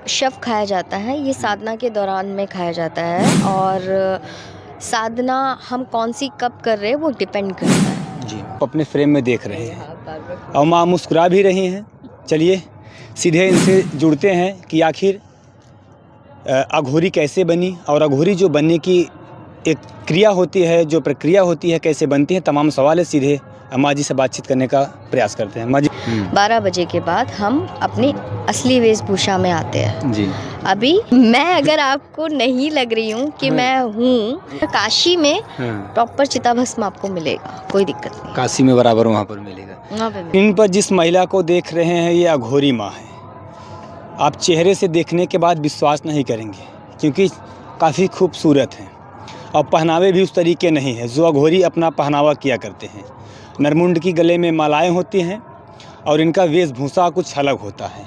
शव खाया जाता है, ये साधना के दौरान में खाया जाता है और साधना हम कौन सी कब कर रहे हैं वो डिपेंड करता है। जी, अपने फ्रेम में देख रहे हैं और माँ मुस्कुरा भी रही हैं। चलिए सीधे इनसे जुड़ते हैं कि आखिर अघोरी कैसे बनी और अघोरी जो बनने की एक क्रिया होती है, जो प्रक्रिया होती है, कैसे बनती है, तमाम सवाल है। सीधे माँ जी से बातचीत करने का प्रयास करते हैं। माँ जी 12 बजे के बाद हम अपनी असली वेशभूषा में आते हैं। जी, अभी मैं अगर आपको नहीं लग रही हूँ कि मैं हूँ, काशी में प्रॉपर चिताभस्म आपको मिलेगा, कोई दिक्कत नहीं। काशी में बराबर वहाँ पर मिलेगा। वहाँ पे इन पर जिस महिला को देख रहे हैं ये अघोरी माँ है। आप चेहरे से देखने के बाद विश्वास नहीं करेंगे क्योंकि काफ़ी खूबसूरत हैं और पहनावे भी उस तरीके नहीं है जो अघोरी अपना पहनावा किया करते हैं। नरमुंड की गले में मालाएं होती हैं और इनका वेशभूषा कुछ अलग होता है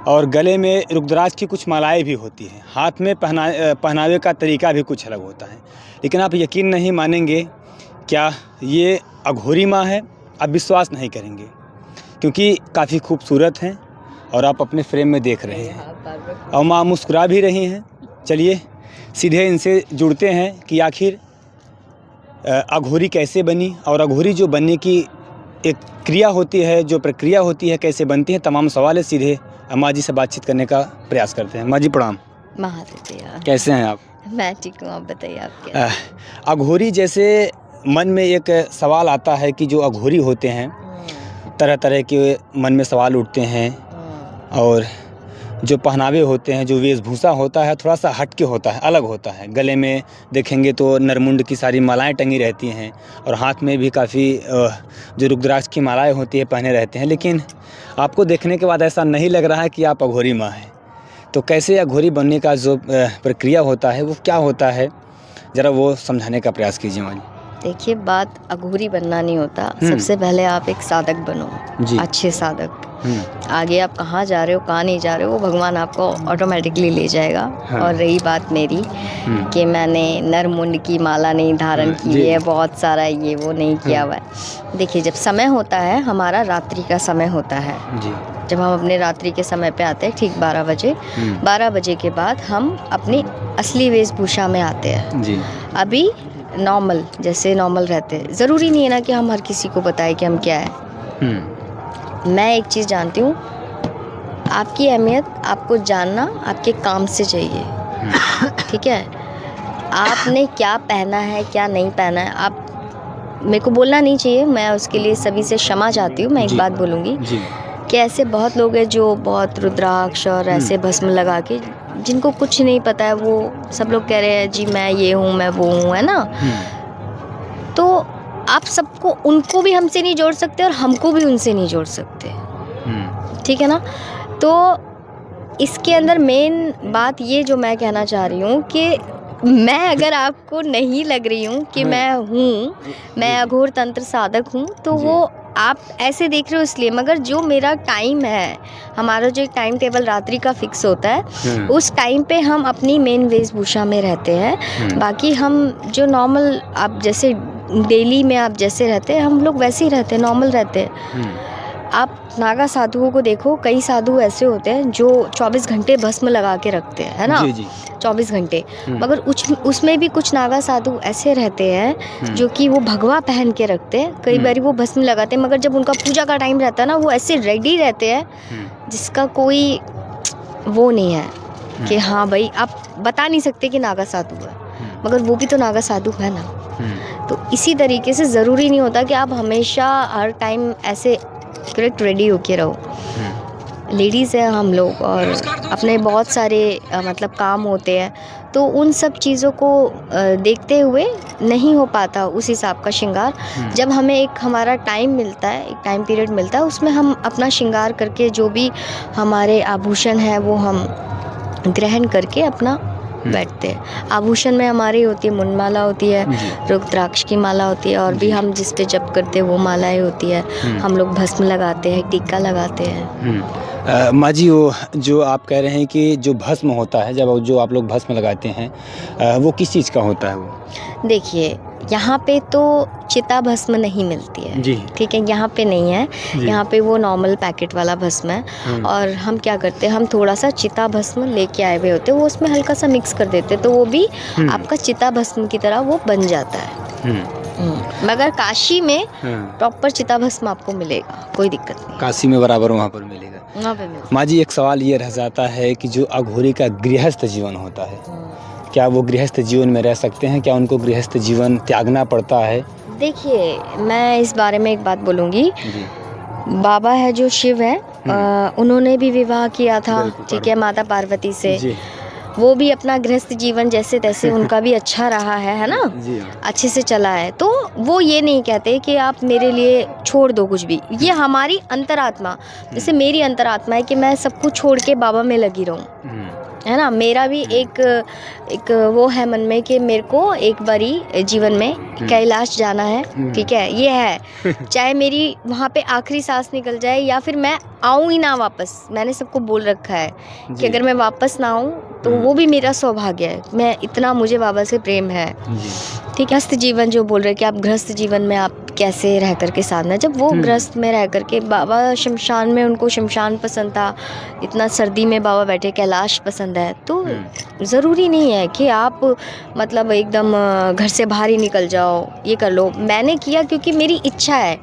और गले में रुद्राक्ष की कुछ मालाएं भी होती हैं। हाथ में पहनावे का तरीका भी कुछ अलग होता है। लेकिन आप यकीन नहीं मानेंगे, क्या ये अघोरी माँ है? आप विश्वास नहीं करेंगे क्योंकि काफ़ी खूबसूरत हैं और आप अपने फ्रेम में देख रहे हैं और माँ मुस्कुरा भी रही हैं। चलिए सीधे इनसे जुड़ते हैं कि आखिर अघोरी कैसे बनी और अघोरी जो बनने की एक क्रिया होती है, जो प्रक्रिया होती है, कैसे बनती है, तमाम सवाल है। सीधे माँ जी से बातचीत करने का प्रयास करते हैं। माँ जी प्रणाम। महादेव, कैसे हैं आप? मैं ठीक हूँ, आप बताइए आप क्या? अघोरी जैसे मन में एक सवाल आता है कि जो अघोरी होते हैं, तरह तरह के मन में सवाल उठते हैं और जो पहनावे होते हैं, जो वेशभूषा होता है, थोड़ा सा हट के होता है, अलग होता है। गले में देखेंगे तो नरमुंड की सारी मालाएं टंगी रहती हैं और हाथ में भी काफ़ी जो रुद्राक्ष की मालाएं होती है पहने रहते हैं। लेकिन आपको देखने के बाद ऐसा नहीं लग रहा है कि आप अघोरी माँ हैं। तो कैसे अघोरी बनने का जो प्रक्रिया होता है वो क्या होता है, ज़रा वो समझाने का प्रयास कीजिए माँ जी। देखिए, बात अघोरी बनना नहीं होता। सबसे पहले आप एक साधक बनो, अच्छे साधक। आगे आप कहाँ जा रहे हो, कहाँ नहीं जा रहे हो, वो भगवान आपको ऑटोमेटिकली ले जाएगा। और रही बात मेरी कि मैंने नरमुंड की माला नहीं धारण की है, बहुत सारा ये वो नहीं किया हुआ है। देखिए, जब समय होता है, हमारा रात्रि का समय होता है, जब हम अपने रात्रि के समय पे आते हैं, ठीक 12 बजे, 12 बजे के बाद हम अपनी असली वेशभूषा में आते हैं। अभी नॉर्मल, जैसे नॉर्मल रहते हैं, ज़रूरी नहीं है ना कि हम हर किसी को बताएं कि हम क्या है। मैं एक चीज़ जानती हूँ, आपकी अहमियत आपको जानना आपके काम से चाहिए। ठीक है, आपने क्या पहना है, क्या नहीं पहना है, आप मेरे को बोलना नहीं चाहिए। मैं उसके लिए सभी से क्षमा चाहती हूँ। मैं एक बात बोलूँगी कि ऐसे बहुत लोग हैं जो बहुत रुद्राक्ष और ऐसे भस्म लगा के, जिनको कुछ नहीं पता है, वो सब लोग कह रहे हैं जी मैं ये हूँ, मैं वो हूँ, है ना। तो आप सबको, उनको भी हमसे नहीं जोड़ सकते और हमको भी उनसे नहीं जोड़ सकते। ठीक है ना। तो इसके अंदर मेन बात ये जो मैं कहना चाह रही हूँ कि मैं अगर आपको नहीं लग रही हूँ कि मैं हूँ, मैं अघोर तंत्र साधक हूँ, तो वो आप ऐसे देख रहे हो इसलिए। मगर जो मेरा टाइम है, हमारा जो एक टाइम टेबल रात्रि का फिक्स होता है, उस टाइम पे हम अपनी मेन वेशभूषा में रहते हैं। बाकी हम जो नॉर्मल, आप जैसे डेली में आप जैसे रहते हैं, हम लोग वैसे ही रहते हैं, नॉर्मल रहते हैं। आप नागा साधुओं को देखो, कई साधु ऐसे होते हैं जो 24 घंटे भस्म लगा के रखते हैं, है ना। 24 घंटे। मगर उसमें भी कुछ नागा साधु ऐसे रहते हैं जो कि वो भगवा पहन के रखते हैं, कई बार वो भस्म लगाते हैं, मगर जब उनका पूजा का टाइम रहता है ना, वो ऐसे रेडी रहते हैं जिसका कोई वो नहीं है कि हाँ भाई, आप बता नहीं सकते कि नागा साधु है, मगर वो भी तो नागा साधु है ना। तो इसी तरीके से ज़रूरी नहीं होता कि आप हमेशा हर टाइम ऐसे करेक्ट रेडी होके रहो। लेडीज़ हैं हम लोग और अपने बहुत सारे मतलब काम होते हैं, तो उन सब चीज़ों को देखते हुए नहीं हो पाता उस हिसाब का श्रृंगार। जब हमें एक हमारा टाइम मिलता है, एक टाइम पीरियड मिलता है, उसमें हम अपना श्रृंगार करके जो भी हमारे आभूषण है वो हम ग्रहण करके अपना बैठते हैं। आभूषण में हमारी होती है मुंडमाला होती है, रुद्राक्ष की माला होती है, और भी हम जिस पे जप करते हैं वो मालाएं होती है। हम लोग भस्म लगाते हैं, टीका लगाते हैं। माँ जी, वो जो आप कह रहे हैं कि जो भस्म होता है, जब जो आप लोग भस्म लगाते हैं, वो किस चीज़ का होता है वो? देखिए, यहाँ पे तो चिता भस्म नहीं मिलती है, जी। ठीक है? यहाँ पे नहीं है, जी। यहाँ पे वो नॉर्मल पैकेट वाला भस्म है। और हम क्या करते हैं, हम थोड़ा-सा चिता भस्म लेके आए हुए होते हैं, वो उसमें हल्का-सा मिक्स कर देते हैं, तो वो भी आपका चिता भस्म की तरह वो बन जाता है। मगर काशी में प्रॉपर चिता भस्म आपको मिलेगा, कोई दिक्कत नहीं। काशी में बराबर वहाँ पर मिलेगा। वहाँ पे मिलेगा। माँ जी, एक सवाल ये रह जाता है कि जो अघोरी का गृहस्थ जीवन होता है, क्या वो गृहस्थ जीवन में रह सकते हैं? क्या उनको गृहस्थ जीवन त्यागना पड़ता है? देखिए, मैं इस बारे में एक बात बोलूँगी। बाबा है जो शिव है, उन्होंने भी विवाह किया था, ठीक है, माता पार्वती से। वो भी अपना गृहस्थ जीवन जैसे तैसे उनका भी अच्छा रहा है ना? जी। अच्छे से चला है। तो वो ये नहीं कहते कि आप मेरे लिए छोड़ दो कुछ भी। ये हमारी अंतरात्मा, जैसे मेरी अंतरात्मा है कि मैं सब कुछ छोड़ के बाबा में लगी रहूं, है ना? मेरा भी एक वो है मन में कि मेरे को एक बारी जीवन में कैलाश जाना है, ठीक है? ये है, चाहे मेरी वहाँ पे आखिरी सांस निकल जाए या फिर मैं आऊँ ही ना वापस। मैंने सबको बोल रखा है कि अगर मैं वापस ना आऊँ तो वो भी मेरा सौभाग्य है। मैं इतना, मुझे बाबा से प्रेम है, ठीक है? गृहस्थ जीवन जो बोल रहे हैं कि आप गृहस्थ जीवन में आप कैसे रह करके साधना, जब वो गृहस्थ में रह करके, बाबा शमशान में, उनको शमशान पसंद था, इतना सर्दी में बाबा बैठे, कैलाश पसंद है, तो ज़रूरी नहीं है कि आप मतलब एकदम घर से बाहर ही निकल जाओ, ये कर लो। मैंने किया क्योंकि मेरी इच्छा है,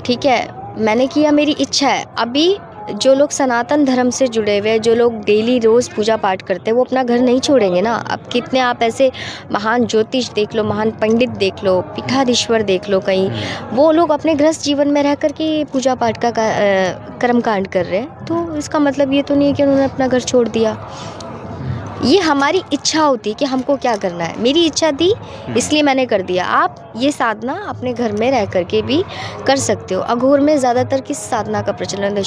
ठीक है? मैंने किया, मेरी इच्छा है। अभी जो लोग सनातन धर्म से जुड़े हुए हैं, जो लोग डेली रोज़ पूजा पाठ करते हैं, वो अपना घर नहीं छोड़ेंगे ना। अब कितने आप ऐसे महान ज्योतिष देख लो, महान पंडित देख लो, पीठाधीश्वर देख लो, कहीं वो लोग अपने गृहस्थ जीवन में रह कर के पूजा पाठ का कर्मकांड कर रहे हैं। तो इसका मतलब ये तो नहीं है कि उन्होंने अपना घर छोड़ दिया। ये हमारी इच्छा होती है कि हमको क्या करना है। मेरी इच्छा थी इसलिए मैंने कर दिया। आप ये साधना अपने घर में रह कर के भी कर सकते हो। अघोर में ज़्यादातर किस साधना का प्रचलन है?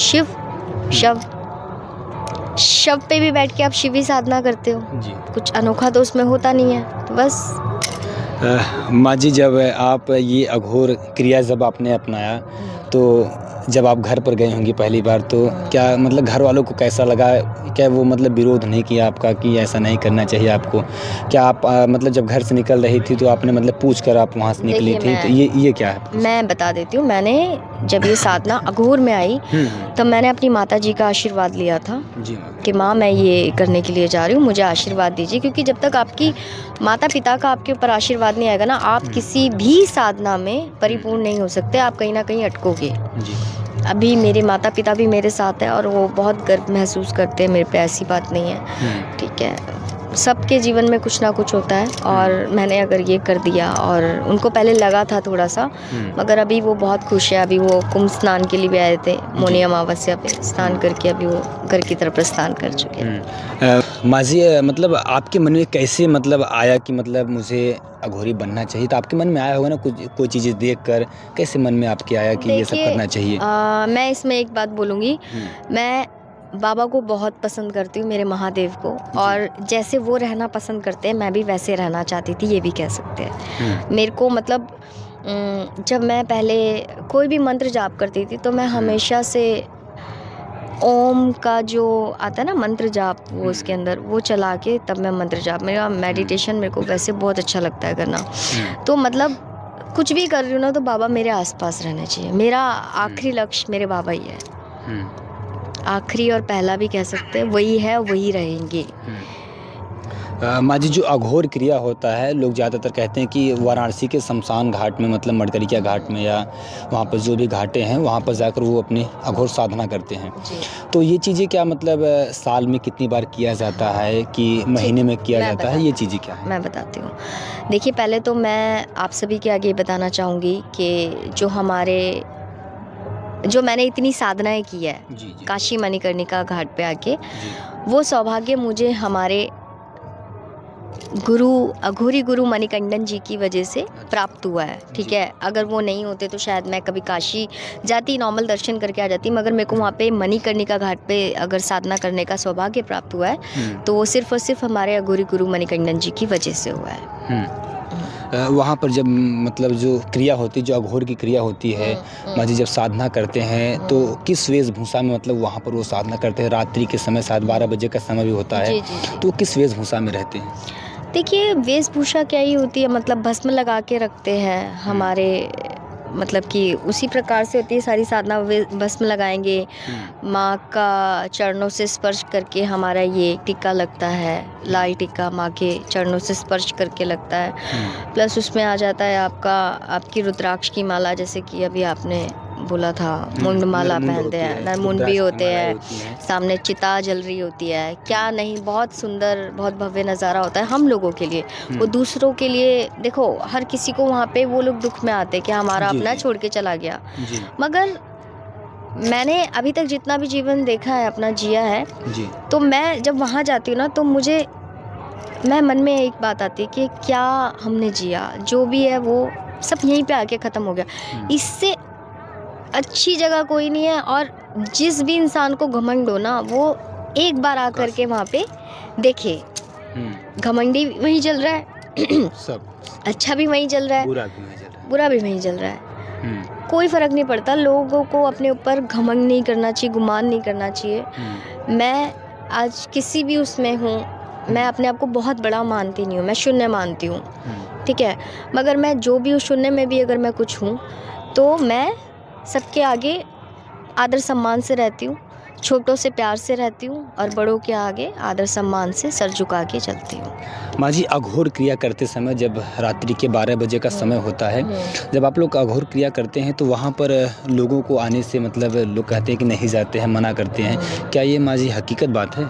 शव पे भी बैठ के आप शिव ही साधना करते हो जी। कुछ अनोखा तो उसमें होता नहीं है। तो बस माँ जी, जब आप ये अघोर क्रिया जब आपने अपनाया, तो जब आप घर पर गए होंगे पहली बार, तो क्या मतलब घर वालों को कैसा लगा? क्या वो मतलब विरोध नहीं किया आपका कि ऐसा नहीं करना चाहिए आपको? क्या आप मतलब जब घर से निकल रही थी तो आपने मतलब पूछ कर आप वहाँ से निकली थी? तो ये क्या है? मैं बता देती हूँ। मैंने जब ये साधना अघोर में आई तब मैंने अपनी माता जी का आशीर्वाद लिया था कि माँ, मैं ये करने के लिए जा रही हूँ, मुझे आशीर्वाद दीजिए। क्योंकि जब तक आपकी माता पिता का आपके ऊपर आशीर्वाद नहीं आएगा ना, आप किसी भी साधना में परिपूर्ण नहीं हो सकते। आप कहीं ना कहीं अटकोगे। अभी मेरे माता पिता भी मेरे साथ हैं और वो बहुत गर्व महसूस करते हैं मेरे पे, ऐसी बात नहीं है, ठीक है? सबके जीवन में कुछ ना कुछ होता है और मैंने अगर ये कर दिया, और उनको पहले लगा था थोड़ा सा, मगर अभी वो बहुत खुश है। अभी वो कुंभ स्नान के लिए भी आए थे, मौनी अमावस्या पे स्नान करके अभी वो घर की तरफ प्रस्थान कर चुके हैं। माँ जी, मतलब आपके मन में कैसे मतलब आया कि मतलब मुझे अघोरी बनना चाहिए? तो आपके मन में आया होगा ना, कुछ कोई चीज़ें देखकर, कैसे मन में आपके आया कि ये सब करना चाहिए? मैं इसमें एक बात बोलूँगी, मैं बाबा को बहुत पसंद करती हूँ, मेरे महादेव को, और जैसे वो रहना पसंद करते हैं मैं भी वैसे रहना चाहती थी, ये भी कह सकते हैं। मेरे को मतलब जब मैं पहले कोई भी मंत्र जाप करती थी तो मैं हमेशा से ओम का जो आता है ना मंत्र जाप, वो उसके अंदर वो चला के तब मैं मंत्र जाप, मेरा मेडिटेशन मेरे को वैसे बहुत अच्छा लगता है करना। तो मतलब कुछ भी कर रही हूँ ना तो बाबा मेरे आसपास रहने चाहिए। मेरा आखिरी लक्ष्य मेरे बाबा ही है, आखिरी और पहला भी कह सकते हैं, वही है, वही रहेंगे। माँ जी, जो अघोर क्रिया होता है, लोग ज़्यादातर कहते हैं कि वाराणसी के शमशान घाट में, मतलब मर्करिका घाट में, या वहाँ पर जो भी घाटें हैं वहाँ पर जाकर वो अपनी अघोर साधना करते हैं। तो ये चीज़ें क्या मतलब साल में कितनी बार किया जाता है कि महीने में किया जाता है? ये चीज़ें क्या है? मैं बताती हूँ। देखिए, पहले तो मैं आप सभी के आगे बताना चाहूँगी कि जो मैंने इतनी साधनाएं की है काशी मणिकर्णिका घाट पे आके, वो सौभाग्य मुझे हमारे अघोरी गुरु मणिकंडन जी की वजह से प्राप्त हुआ है, ठीक है? अगर वो नहीं होते तो शायद मैं कभी काशी जाती, नॉर्मल दर्शन करके आ जाती, मगर मेरे को वहाँ पे मणिकर्णिका घाट पे अगर साधना करने का सौभाग्य प्राप्त हुआ है तो वो सिर्फ और सिर्फ हमारे अघोरी गुरु मणिकंडन जी की वजह से हुआ है। वहाँ पर जब मतलब जो क्रिया होती है, जो अघोर की क्रिया होती है, माँ जी जब साधना करते हैं तो किस वेशभूषा में मतलब वहाँ पर वो साधना करते हैं? रात्रि के समय 7-12 बजे का समय भी होता है, जी जी जी। तो किस वेशभूषा में रहते हैं? देखिए, वेशभूषा क्या ही होती है, मतलब भस्म लगा के रखते हैं हमारे, मतलब कि उसी प्रकार से होती है सारी साधना। भस्म लगाएंगे, माँ का चरणों से स्पर्श करके हमारा ये टीका लगता है, लाल टीका माँ के चरणों से स्पर्श करके लगता है। प्लस उसमें आ जाता है आपकी रुद्राक्ष की माला, जैसे कि अभी आपने बोला था, मुंड माला पहनते हैं, नरमुंड भी होते हैं, सामने चिता जल रही होती है, क्या नहीं, बहुत सुंदर, बहुत भव्य नज़ारा होता है हम लोगों के लिए। वो दूसरों के लिए, देखो हर किसी को वहाँ पे वो लोग दुख में आते हैं कि हमारा अपना छोड़ के चला गया, मगर मैंने अभी तक जितना भी जीवन देखा है, अपना जिया है, तो मैं जब वहाँ जाती हूँ ना, तो मैं मन में एक बात आती है कि क्या हमने जिया, जो भी है वो सब यहीं पे आके ख़त्म हो गया, इससे अच्छी जगह कोई नहीं है। और जिस भी इंसान को घमंड हो ना, वो एक बार आकर के वहाँ पे देखे, घमंडी वहीं चल रहा है सब अच्छा भी वहीं चल रहा है, बुरा भी वहीं चल रहा है, कोई फ़र्क नहीं पड़ता। लोगों को अपने ऊपर घमंड नहीं करना चाहिए, गुमान नहीं करना चाहिए। मैं आज किसी भी उसमें हूँ, मैं अपने आप को बहुत बड़ा मानती नहीं हूँ, मैं शून्य मानती हूँ, ठीक है, मगर मैं जो भी उस शून्य में भी अगर मैं कुछ हूँ, तो मैं सबके आगे आदर सम्मान से रहती हूँ, छोटों से प्यार से रहती हूँ, और बड़ों के आगे आदर सम्मान से सर झुका के चलती हूँ। माँ जी, अघोर क्रिया करते समय जब रात्रि के 12 बजे का समय होता है, जब आप लोग अघोर क्रिया करते हैं तो वहाँ पर लोगों को आने से मतलब लोग कहते हैं कि नहीं जाते हैं, मना करते हैं, क्या ये माँ जी हकीकत बात है?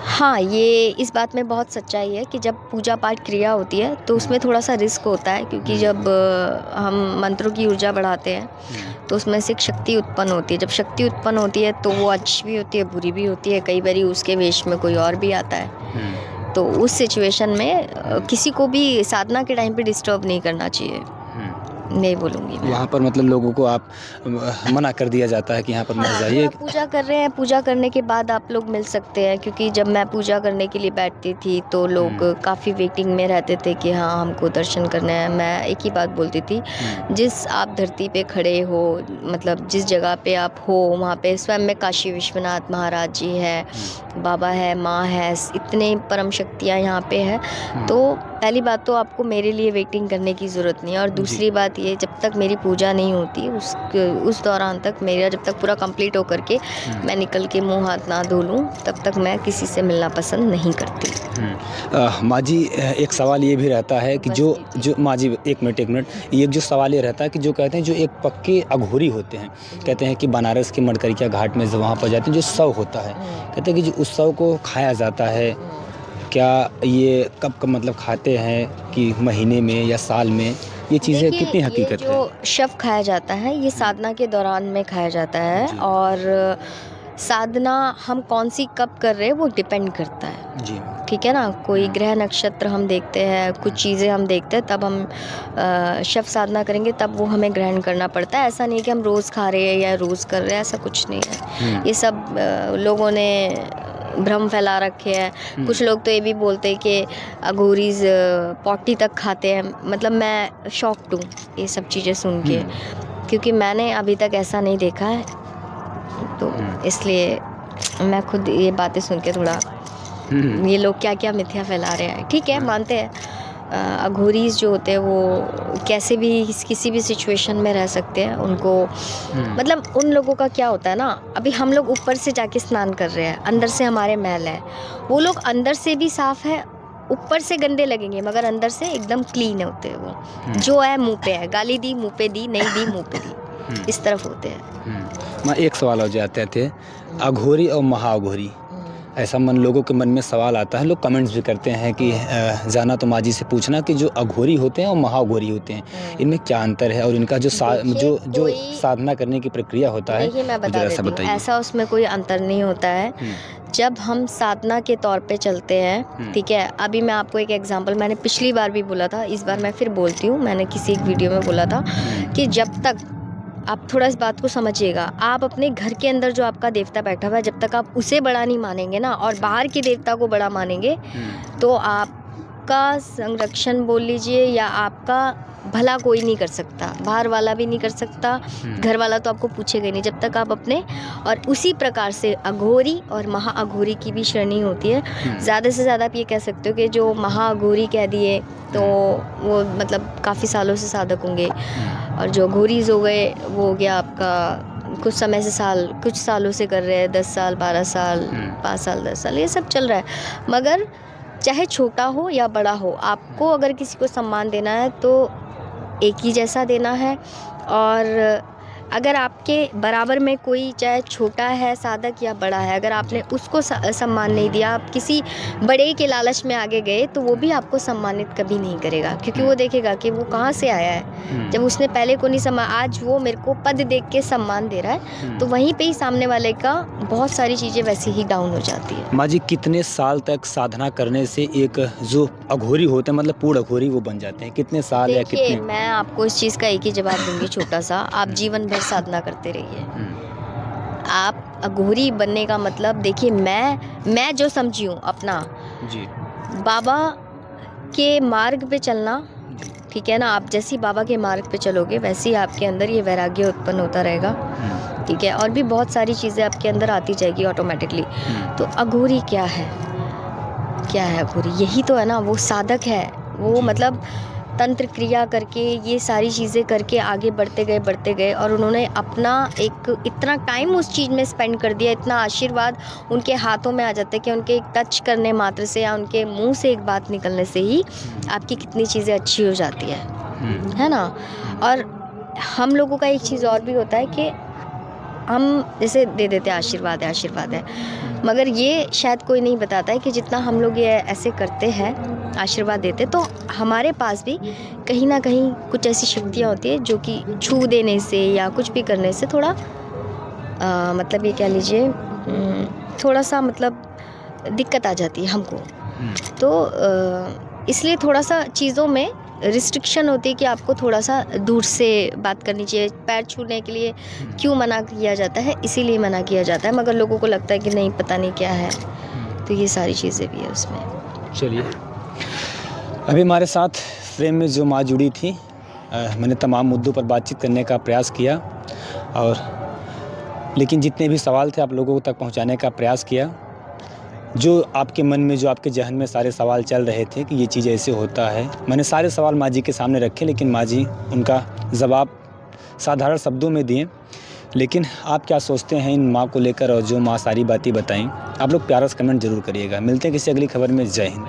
हाँ, ये इस बात में बहुत सच्चाई है कि जब पूजा पाठ क्रिया होती है तो उसमें थोड़ा सा रिस्क होता है, क्योंकि जब हम मंत्रों की ऊर्जा बढ़ाते हैं तो उसमें से एक शक्ति उत्पन्न होती है। जब शक्ति उत्पन्न होती है तो वो अच्छी भी होती है, बुरी भी होती है, कई बारी उसके वेश में कोई और भी आता है। तो उस सिचुएशन में किसी को भी साधना के टाइम पे डिस्टर्ब नहीं करना चाहिए, नहीं बोलूँगी मैं। वहाँ पर मतलब लोगों को आप मना कर दिया जाता है कि यहाँ पर मत जाइए। आप पूजा कर रहे हैं, पूजा करने के बाद आप लोग मिल सकते हैं, क्योंकि जब मैं पूजा करने के लिए बैठती थी तो लोग काफ़ी वेटिंग में रहते थे कि हाँ हमको दर्शन करना है। मैं एक ही बात बोलती थी, जिस आप धरती पे खड़े हो, मतलब जिस जगह पे आप हो, वहाँ पे स्वयं में काशी विश्वनाथ महाराज जी है, बाबा है, माँ है, इतने परम शक्तियाँ यहाँ पे है। तो पहली बात तो आपको मेरे लिए वेटिंग करने की ज़रूरत नहीं है, और दूसरी बात ये, जब तक मेरी पूजा नहीं होती उस दौरान तक, मेरा जब तक पूरा कंप्लीट होकर के मैं निकल के मुंह हाथ ना धो लूँ, तब तक मैं किसी से मिलना पसंद नहीं करती। माँ जी, एक सवाल ये भी रहता है कि जो माँ जी एक मिनट, ये जो सवाल ये रहता है कि जो कहते हैं जो एक पक्के अघोरी होते हैं, कहते हैं कि बनारस के मडकरिया घाट में वहाँ पर जाते हैं, जो शव होता है, कहते हैं कि जो उस शव को खाया जाता है, क्या ये कब मतलब खाते हैं, कि महीने में या साल में, ये चीज़ें कितनी हकीकत है? जो शव खाया जाता है ये साधना के दौरान में खाया जाता है, और साधना हम कौन सी कब कर रहे हैं वो डिपेंड करता है जी, ठीक है ना। कोई ग्रह नक्षत्र हम देखते हैं, कुछ चीज़ें हम देखते हैं, तब हम शव साधना करेंगे, तब वो हमें ग्रहण करना पड़ता है। ऐसा नहीं कि हम रोज़ खा रहे हैं या रोज़ कर रहे हैं, ऐसा कुछ नहीं है। ये सब लोगों ने भ्रम फैला रखे हैं। कुछ लोग तो ये भी बोलते हैं कि अघोरीज पॉटी तक खाते हैं, मतलब मैं शॉक्ड हूँ ये सब चीज़ें सुन के, क्योंकि मैंने अभी तक ऐसा नहीं देखा है, तो इसलिए मैं खुद ये बातें सुन के थोड़ा ये लोग क्या क्या मिथ्या फैला रहे हैं। ठीक है, मानते हैं अघोरीज जो होते हैं वो कैसे भी किसी भी सिचुएशन में रह सकते हैं। उनको मतलब उन लोगों का क्या होता है ना, अभी हम लोग ऊपर से जाके स्नान कर रहे हैं, अंदर से हमारे मैल है, वो लोग अंदर से भी साफ़ है, ऊपर से गंदे लगेंगे मगर अंदर से एकदम क्लीन होते हैं। वो जो है मुँह पे है, गाली दी मुँह पे दी, नहीं दी मुँह पे दी, इस तरफ होते हैं। मैं एक सवाल हो जाते थे, अघोरी और महाअघोरी, ऐसा लोगों के मन में सवाल आता है, लोग कमेंट्स भी करते हैं कि जाना तो माँ जी से पूछना कि जो अघोरी होते हैं और महाअघोरी होते हैं, इनमें क्या अंतर है, और इनका जो साधना करने की प्रक्रिया होता है, देखिए मैं बता देती हूँ, ऐसा उसमें कोई अंतर नहीं होता है। जब हम साधना के तौर पे चलते हैं, ठीक है, अभी मैं आपको एक एग्जांपल, मैंने पिछली बार भी बोला था, इस बार मैं फिर बोलती हूँ, मैंने किसी एक वीडियो में बोला था कि जब तक आप थोड़ा इस बात को समझिएगा, आप अपने घर के अंदर जो आपका देवता बैठा हुआ है, जब तक आप उसे बड़ा नहीं मानेंगे ना और बाहर के देवता को बड़ा मानेंगे, तो आप आपका संरक्षण बोल लीजिए या आपका भला कोई नहीं कर सकता, बाहर वाला भी नहीं कर सकता, घर वाला तो आपको पूछेगा ही नहीं जब तक आप अपने। और उसी प्रकार से अघोरी और महाअघोरी की भी श्रेणी होती है। ज़्यादा से ज़्यादा आप ये कह सकते हो कि जो महाअघोरी कह दिए तो वो मतलब काफ़ी सालों से साधक होंगे, और जो अघोरीज हो गए वो हो गया आपका कुछ समय से कुछ सालों से कर रहे हैं, 10 साल 12 साल 5 साल 10 साल ये सब चल रहा है। मगर चाहे छोटा हो या बड़ा हो, आपको अगर किसी को सम्मान देना है तो एक ही जैसा देना है। और अगर आपके बराबर में कोई चाहे छोटा है साधक या बड़ा है, अगर आपने उसको सम्मान नहीं दिया, आप किसी बड़े के लालच में आगे गए तो वो भी आपको सम्मानित कभी नहीं करेगा, क्योंकि वो देखेगा कि वो कहाँ से आया है। जब उसने पहले को नहीं सम्मान, आज वो मेरे को पद देख के सम्मान दे रहा है, तो वहीं पे ही सामने वाले का बहुत सारी चीज़ें वैसे ही डाउन हो जाती है। माँ जी, कितने साल तक साधना करने से एक जो अघोरी होते हैं, मतलब पूर्ण अघोरी वो बन जाते हैं? कितने साल या कितने? देखिए, मैं आपको इस चीज़ का एक ही जवाब दूंगी छोटा सा, आप जीवन भर साधना करते रहिए। आप अघोरी बनने का मतलब, देखिए मैं जो समझी हूँ अपना जी, बाबा के मार्ग पे चलना, ठीक है ना। आप जैसे ही बाबा के मार्ग पे चलोगे वैसे ही आपके अंदर ये वैराग्य उत्पन्न होता रहेगा, ठीक है। और भी बहुत सारी चीज़ें आपके अंदर आती जाएगी ऑटोमेटिकली। तो अघोरी क्या है, क्या है अघोरी? यही तो है ना, वो साधक है, वो मतलब तंत्र क्रिया करके ये सारी चीज़ें करके आगे बढ़ते गए और उन्होंने अपना एक इतना टाइम उस चीज़ में स्पेंड कर दिया, इतना आशीर्वाद उनके हाथों में आ जाता है कि उनके एक टच करने मात्र से या उनके मुंह से एक बात निकलने से ही आपकी कितनी चीज़ें अच्छी हो जाती है ना। और हम लोगों का एक चीज़ और भी होता है कि हम जैसे दे देते हैं आशीर्वाद है, मगर ये शायद कोई नहीं बताता है कि जितना हम लोग ये ऐसे करते हैं, आशीर्वाद देते, तो हमारे पास भी कहीं ना कहीं कुछ ऐसी शक्तियाँ होती है जो कि छू देने से या कुछ भी करने से थोड़ा मतलब ये कह लीजिए थोड़ा सा मतलब दिक्कत आ जाती है हमको। तो इसलिए थोड़ा सा चीज़ों में रिस्ट्रिक्शन होती है कि आपको थोड़ा सा दूर से बात करनी चाहिए। पैर छूने के लिए क्यों मना किया जाता है, इसीलिए मना किया जाता है, मगर लोगों को लगता है कि नहीं पता नहीं क्या है, तो ये सारी चीज़ें भी है उसमें। चलिए, अभी हमारे साथ फ्रेम में जो माँ जुड़ी थी, मैंने तमाम मुद्दों पर बातचीत करने का प्रयास किया, और लेकिन जितने भी सवाल थे आप लोगों तक पहुंचाने का प्रयास किया। जो आपके मन में, जो आपके जहन में सारे सवाल चल रहे थे कि ये चीज़ ऐसे होता है, मैंने सारे सवाल माँ जी के सामने रखे, लेकिन माँ जी उनका जवाब साधारण शब्दों में दिए। लेकिन आप क्या सोचते हैं इन माँ को लेकर, और जो माँ सारी बातें बताईं, आप लोग प्यारा सा कमेंट जरूर करिएगा। मिलते हैं किसी अगली खबर में। जय हिंद।